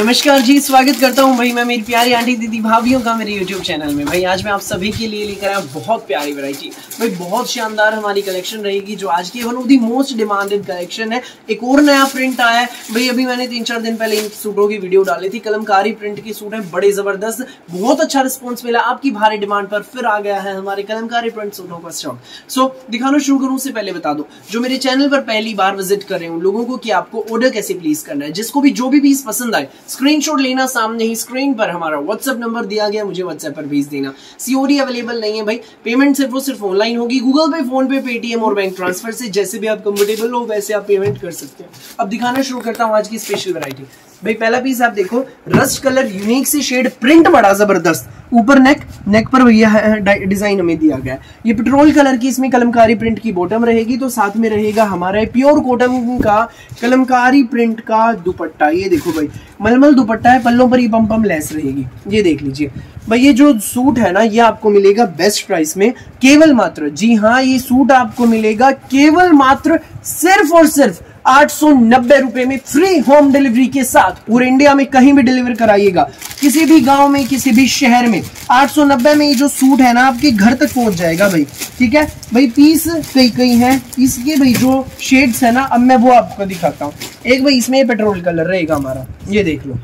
नमस्कार जी, स्वागत करता हूं भाई मैं मेरी प्यारी आंटी दीदी भाभियों का मेरे YouTube चैनल में। भाई आज मैं आप सभी के लिए लेकर आया बहुत प्यारी वैरायटी। भाई बहुत शानदार हमारी कलेक्शन रहेगी जो आज की one of the most demanded collection है। एक और नया प्रिंट आया है भाई, अभी मैंने 3-4 दिन पहले इन सूटों की वीडियो डाली थी। कलमकारी प्रिंट के सूट है, बड़े जबरदस्त, बहुत अच्छा रिस्पॉन्स मिला। आपकी भारी डिमांड पर फिर आ गया है हमारे कलमकारी प्रिंट सूटों का स्टॉक। सो दिखाना शुरू करूं उससे पहले बता दो, जो मेरे चैनल पर पहली बार विजिट कर रहे हैं उन लोगों को कि आपको ऑर्डर कैसे प्लेस करना है। जिसको भी जो भी पीस पसंद आए स्क्रीनशॉट लेना, सामने ही स्क्रीन पर हमारा व्हाट्सएप नंबर दिया गया, मुझे व्हाट्सएप पर भेज देना। सीओडी अवेलेबल नहीं है भाई, पेमेंट सिर्फ ऑनलाइन होगी, गूगल पे, फोन पे, पेटीएम और बैंक ट्रांसफर से। जैसे भी आप कंफर्टेबल हो वैसे आप पेमेंट कर सकते हैं। अब दिखाना शुरू करता हूं आज की स्पेशल वैरायटी। भाई पहला पीस आप देखो, रस्ट कलर, यूनिक सी शेड, प्रिंट बड़ा जबरदस्त, ऊपर नेक पर भैया डिजाइन हमें दिया गया है। ये पेट्रोल कलर की इसमें कलमकारी प्रिंट की बॉटम रहेगी, तो साथ में रहेगा हमारा प्योर कॉटन का कलमकारी प्रिंट का दुपट्टा। ये देखो भाई, मलमल दुपट्टा है, पल्लों पर ये पम लेस रहेगी। ये देख लीजिए भाई, ये जो सूट है ना, ये आपको मिलेगा बेस्ट प्राइस में, केवल मात्र, जी हाँ, ये सूट आपको मिलेगा केवल मात्र सिर्फ और सिर्फ 890 रुपए में, फ्री होम डिलीवरी के साथ। पूरे इंडिया में कहीं भी डिलीवर कराइएगा, किसी भी गांव में, किसी भी शहर में, 890 में ये जो सूट है ना आपके घर तक पहुंच जाएगा भाई। ठीक है भाई, पीस कई हैं इसके भाई, जो शेड्स है ना, अब मैं वो आपको दिखाता हूँ। एक भाई इसमें पेट्रोल कलर रहेगा हमारा, ये देख लो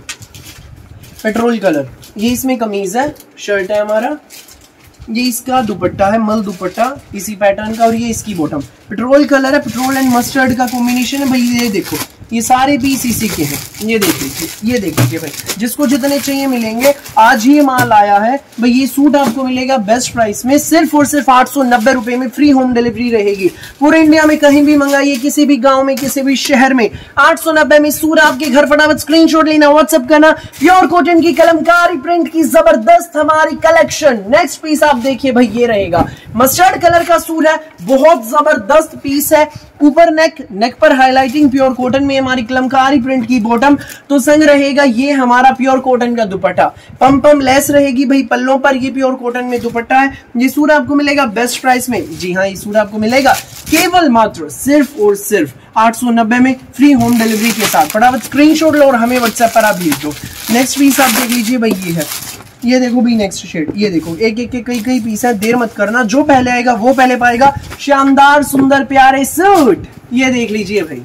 पेट्रोल कलर, ये इसमें कमीज है, शर्ट है हमारा, ये इसका दुपट्टा है, मल दुपट्टा इसी पैटर्न का, और ये इसकी बॉटम पेट्रोल कलर है, पेट्रोल एंड मस्टर्ड का कॉम्बिनेशन है भाई। ये देखो, ये सारे पीस इसी के हैं। ये देख लीजिए भाई, जिसको जितने चाहिए मिलेंगे। आज ही माल आया है भाई, ये सूट आपको मिलेगा बेस्ट प्राइस में, सिर्फ और सिर्फ 890 रुपए में, फ्री होम डिलीवरी रहेगी। पूरे इंडिया में कहीं भी मंगाइए, किसी भी गांव में, किसी भी शहर में, 890 में सूट आपके घर। फटाफट स्क्रीनशॉट लेना, व्हाट्सएप करना। प्योर कॉटन की कलमकारी प्रिंट की जबरदस्त हमारी कलेक्शन। नेक्स्ट पीस आप देखिए भाई, ये रहेगा मस्टर्ड कलर का सूट है, बहुत जबरदस्त पीस है। ऊपर नेक पर हाईलाइटिंग, प्योर कॉटन में हमारी कलमकारी प्रिंट की बॉटम, तो संग रहेगा ये हमारा प्योर कॉटन का दुपट्टा, पम लेस रहेगी भाई पल्लों पर। ये प्योर कॉटन में दुपट्टा है। ये सूट आपको मिलेगा बेस्ट प्राइस में, जी हाँ, ये सूट आपको मिलेगा केवल मात्र सिर्फ और सिर्फ 890 में, फ्री होम डिलीवरी के साथ। फटाफट स्क्रीनशॉट लो और हमें व्हाट्सएप पर आप भेज दो। नेक्स्ट पीस आप देख लीजिए भाई, ये है, ये देखो भी नेक्स्ट शेड। ये देखो, एक एक के कई पीस है, देर मत करना, जो पहले आएगा वो पहले पाएगा। शानदार सुंदर प्यारे सूट, ये देख लीजिए भाई।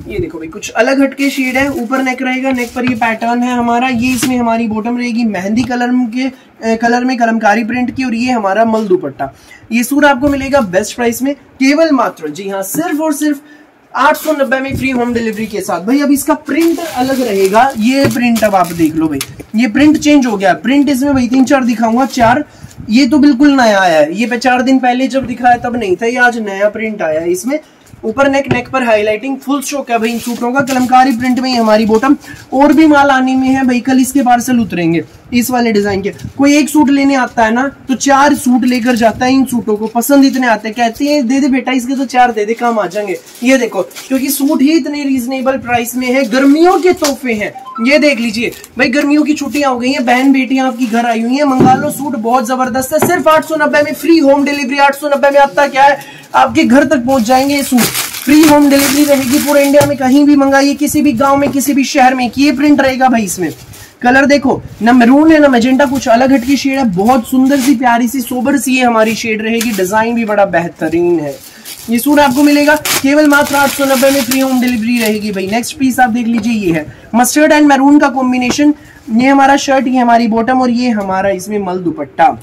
ये देखो भाई, कुछ अलग हटके शेड है, ऊपर नेक रहेगा, नेक पर ये पैटर्न है हमारा। ये इसमें हमारी बॉटम रहेगी मेहंदी कलर में कलमकारी प्रिंट की, और ये हमारा मल दुपट्टा। ये सूट आपको मिलेगा बेस्ट प्राइस में, केवल मात्र, जी हाँ, सिर्फ और सिर्फ 890 में, फ्री होम डिलीवरी के साथ। भाई अब इसका प्रिंट अलग रहेगा। ये प्रिंट अब आप देख लो भाई, ये प्रिंट चेंज हो गया। प्रिंट इसमें भाई 3-4 दिखाऊंगा, 4 ये तो बिल्कुल नया आया है। ये 4 दिन पहले जब दिखाया तब नहीं था, ये आज नया प्रिंट आया है। इसमें ऊपर नेक पर हाईलाइटिंग, फुल स्टॉक है भाई इन सूटों का, कलमकारी प्रिंट में हमारी बॉटम। और भी माल आने में है भाई, कल इसके पार्सल उतरेंगे इस वाले डिजाइन के। कोई एक सूट लेने आता है ना तो 4 सूट लेकर जाता है। इन सूटों को पसंद इतने आते हैं, कहते हैं दे दे बेटा इसके तो 4 दे दे, काम आ जाएंगे। ये देखो, क्योंकि सूट ही इतने रीजनेबल प्राइस में है, गर्मियों के तोहफे हैं। ये देख लीजिए भाई, गर्मियों की छुट्टियां हो गई हैं, बहन बेटियां आपकी घर आई हुई हैं, मंगा लो, सूट बहुत जबरदस्त है। सिर्फ 890 में, फ्री होम डिलीवरी। 890 में आता क्या है, आपके घर तक पहुंच जाएंगे ये सूट, फ्री होम डिलीवरी रहेगी। पूरे इंडिया में कहीं भी मंगाइए, किसी भी गांव में, किसी भी शहर में। ये प्रिंट रहेगा भाई, इसमें कलर देखो, ना मैरून है ना मैजेंटा, कुछ अलग हटकी शेड है, बहुत सुंदर सी प्यारी सी सोबर सी ये हमारी शेड रहेगी। डिजाइन भी बड़ा बेहतरीन है। ये सूट आपको मिलेगा केवल मात्र 890 में, फ्री होम डिलीवरी रहेगी भाई। नेक्स्ट पीस आप देख लीजिए, ये है मस्टर्ड एंड मैरून का कॉम्बिनेशन। ये हमारा शर्ट, ये हमारी बॉटम, और ये हमारा इसमें मल दुपट्टा।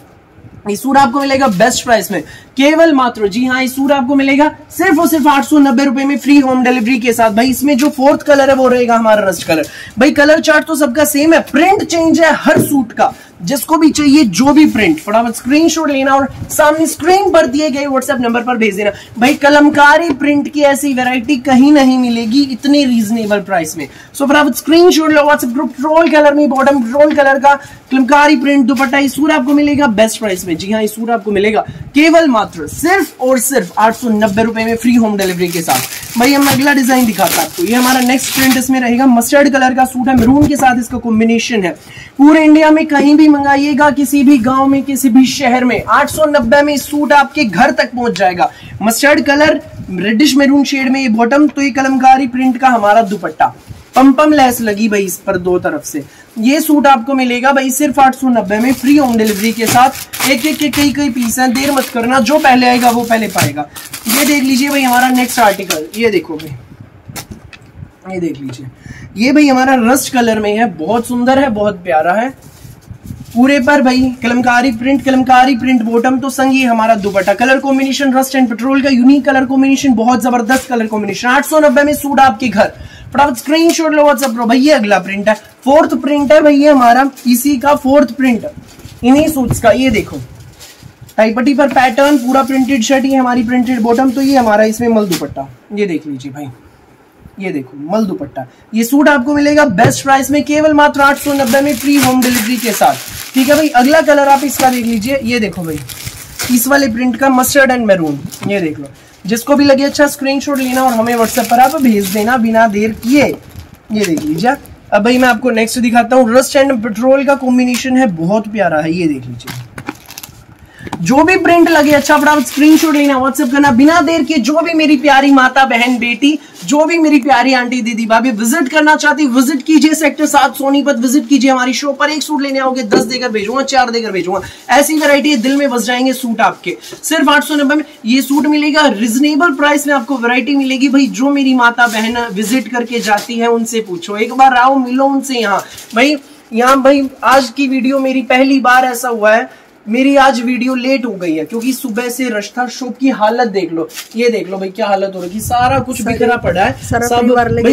ये सूट आपको मिलेगा बेस्ट प्राइस में, केवल मात्र, जी हाँ, ये सूट आपको मिलेगा सिर्फ और सिर्फ 890 रुपए में, फ्री होम डिलीवरी के साथ। भाई इसमें जो 4th कलर है वो रहेगा हमारा रस्ट कलर। भाई कलर चार्ट तो सबका सेम है, प्रिंट चेंज है हर सूट का। जिसको भी चाहिए जो भी प्रिंट, फटाफट स्क्रीनशॉट लेना और सामने स्क्रीन पर दिए गए व्हाट्सएप नंबर पर भेज देना। भाई कलमकारी प्रिंट की ऐसी वैरायटी कहीं नहीं मिलेगी इतने रीजनेबल प्राइस में। सो फटाफट स्क्रीनशॉट लो, व्हाट्सएप ग्रुप, पेट्रोल कलर में बॉटम, पेट्रोल कलर का कलमकारी प्रिंट दुपट्टा। इस सूट आपको मिलेगा बेस्ट प्राइस में, जी हाँ, इस सूट आपको मिलेगा केवल मात्र सिर्फ और सिर्फ 890 रुपए में, फ्री होम डिलीवरी के साथ। भाई हम अगला डिजाइन दिखाता आपको। ये हमारा नेक्स्ट प्रिंट इसमें रहेगा, मस्टर्ड कलर का सूट है, मैरून के साथ इसका कॉम्बिनेशन है। पूरे इंडिया में कहीं भी मंगाइएगा, किसी भी गांव में, किसी भी शहर में, 890 में सूट आपके घर तक पहुंच जाएगा। Mustard colour, reddish maroon shade में ये बॉटम, तो ये कलमकारी प्रिंट का हमारा दुपट्टा। पम लेस लगी भाई इस पर दो तरफ से। ये सूट आपको मिलेगा भाई सिर्फ 890 में, फ्री होम डिलीवरी के साथ। एक एक के कई पीस हैं, देर मत करना, जो पहले आएगा वो पहले पाएगा। ये देख लीजिए भाई हमारा नेक्स्ट आर्टिकल, ये देखो भाई, ये देख लीजिए, ये भाई हमारा रस्ट कलर में है, बहुत सुंदर है, बहुत प्यारा है। पूरे पर भाई कलमकारी प्रिंट बॉटम, तो संग ये हमारा दुपट्टा। Colour combination rust and petrol का यूनिक कलर कॉम्बिनेशन, बहुत जबरदस्त कलर कॉम्बिनेशन। 890 में सूट आपके घर। फटाफट स्क्रीनशॉट लो व्हाट्सएप लो भाई। ये अगला प्रिंट है, फोर्थ प्रिंट है भाई, ये हमारा इसी का फोर्थ प्रिंट इन्हीं सूट्स का। ये देखो टाइपटी पर पैटर्न, पूरा प्रिंटेड शर्ट, ये हमारी प्रिंटेड बॉटम, तो ये हमारा इसमें मल दुपट्टा। ये देख लीजिए भाई, ये देखो मल दुपट्टा। ये सूट आपको मिलेगा बेस्ट प्राइस में, केवल मात्र 890 में, फ्री होम डिलीवरी के साथ। ठीक है भाई, अगला कलर आप इसका देख लीजिए। ये देखो भाई इस वाले प्रिंट का मस्टर्ड एंड मैरून, ये देख लो। जिसको भी लगे अच्छा स्क्रीनशॉट लेना और हमें व्हाट्सएप पर आप भेज देना बिना देर किए। ये देख लीजिए। अब भाई मैं आपको नेक्स्ट दिखाता हूँ, रस्ट एंड पेट्रोल का कॉम्बिनेशन है, बहुत प्यारा है। ये देख लीजिए, जो भी प्रिंट लगे अच्छा फटाफट स्क्रीनशॉट लेना, व्हाट्सएप करना बिना देर के। जो भी मेरी प्यारी माता बहन बेटी, जो भी मेरी प्यारी आंटी दीदी भाभी विजिट करना चाहती, विजिट कीजिए सेक्टर 7 सोनीपत, विजिट कीजिए हमारी शो पर। एक सूट लेने आओगे 10 देकर भेजूंगा, 4 देकर भेजूंगा, ऐसी वैरायटी दिल में बस जाएंगे सूट आपके। सिर्फ 890 में ये सूट मिलेगा, रिजनेबल प्राइस में आपको वैरायटी मिलेगी भाई। जो मेरी माता बहन विजिट करके जाती है उनसे पूछो, एक बार आओ मिलो उनसे। यहाँ भाई आज की वीडियो मेरी पहली बार ऐसा हुआ है, मेरी आज वीडियो लेट हो गई है क्योंकि सुबह से रश था। शॉप की हालत देख लो, ये देख लो भाई क्या हालत हो रही है, सारा कुछ बिखरा पड़ा है।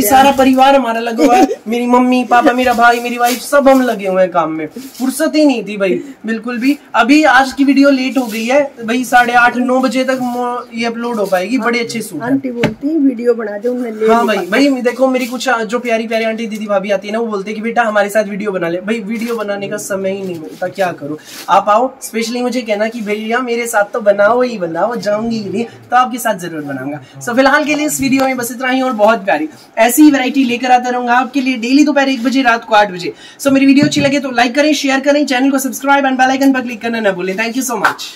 सारा परिवार हमारा लगा हुआ है, मेरी मम्मी पापा, मेरा भाई, मेरी वाइफ, सब हम लगे हुए हैं काम में, फुर्सत ही नहीं थी भाई बिल्कुल भी। अभी आज की वीडियो लेट हो गई है भाई, 8:30-9 बजे तक ये अपलोड हो पाएगी। बड़े अच्छे सूट आंटी बोलती है वीडियो बना दो। हाँ भाई देखो मेरी कुछ जो प्यारी प्यारी आंटी दीदी भाभी आती है ना, वो बोलते हैं कि बेटा हमारे साथ वीडियो बना ले। भाई वीडियो बनाने का समय ही नहीं मिलता, क्या करूँ। आप आओ, स्पेशली मुझे कहना कि भैया मेरे साथ तो बनाओ ही बनाओ, जाऊंगी ही नहीं, तो आपके साथ जरूर बनाऊंगा। सो फिलहाल के लिए इस वीडियो में बस इतना ही, और बहुत प्यारी ऐसी ही वैरायटी लेकर आता रहूंगा आपके लिए डेली दोपहर 1 बजे, रात को 8 बजे। सो मेरी वीडियो अच्छी लगे तो लाइक करें, शेयर करें, चैनल को सब्सक्राइब एंड बेल आइकन पर क्लिक करना ना भूलें। Thank you so much.